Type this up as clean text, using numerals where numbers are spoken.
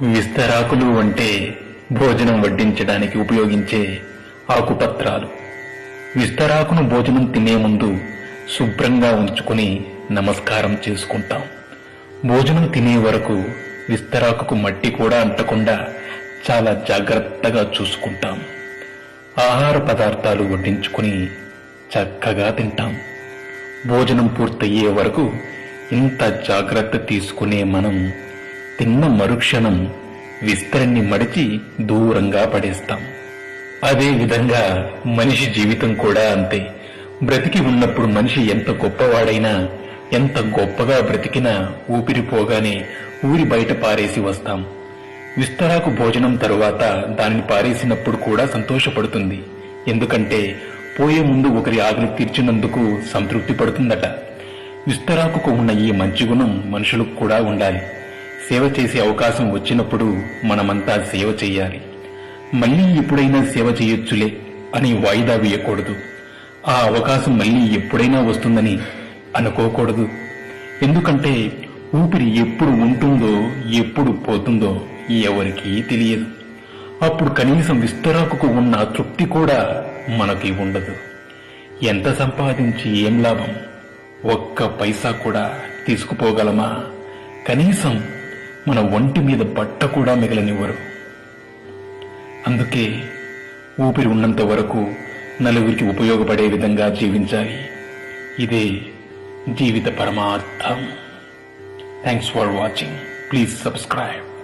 విస్తరాకులు అంటే భోజనం వడ్డించడానికి ఉపయోగించే ఆకుపత్రాలు. విస్తరాకును భోజనం తినే ముందు శుభ్రంగా ఉంచుకుని నమస్కారం చేసుకుంటాం. భోజనం తినే వరకు విస్తరాకుకు మట్టి కూడా అంటకుండా చాలా జాగ్రత్తగా చూసుకుంటాం. ఆహార పదార్థాలు వడ్డించుకుని చక్కగా తింటాం. భోజనం పూర్తయ్యే వరకు ఇంత జాగ్రత్త తీసుకునే మనం తిన్న మరుక్షణం విస్తరాన్ని మడిచి దూరంగా పడేస్తాం. అదే విధంగా మనిషి జీవితం కూడా అంతే. బ్రతికి ఉన్నప్పుడు మనిషి ఎంత గొప్పవాడైనా, ఎంత గొప్పగా బ్రతికినా ఊపిరిపోగానే ఊరి బయట పారేసి వస్తాం. విస్తరాకు భోజనం తరువాత దానిని పారేసినప్పుడు కూడా సంతోషపడుతుంది. ఎందుకంటే పోయే ముందు ఒకరి ఆకలి తీర్చినందుకు సంతృప్తి పడుతుందట. విస్తరాకుకు ఉన్న ఈ మంచి గుణం మనుషులకు కూడా ఉండాలి. సేవ చేసే అవకాశం వచ్చినప్పుడు మనమంతా సేవ చెయ్యాలి. మళ్లీ ఎప్పుడైనా సేవ చేయొచ్చులే అని వాయిదా వేయకూడదు. ఆ అవకాశం మళ్లీ ఎప్పుడైనా వస్తుందని అనుకోకూడదు. ఎందుకంటే ఊపిరి ఎప్పుడు ఉంటుందో ఎప్పుడు పోతుందో ఎవరికీ తెలియదు. అప్పుడు కనీసం విస్తరాకుకు ఉన్న తృప్తి కూడా మనకి ఉండదు. ఎంత సంపాదించి ఏం లాభం? ఒక్క పైసా కూడా తీసుకుపోగలమా? కనీసం మన ఒంటి మీద బట్ట కూడా మిగలనివ్వరు. అందుకే ఊపిరి ఉన్నంత వరకు నలుగురికి ఉపయోగపడే విధంగా జీవించాలి. ఇదే జీవిత పరమార్థం. Thanks for watching. Please subscribe.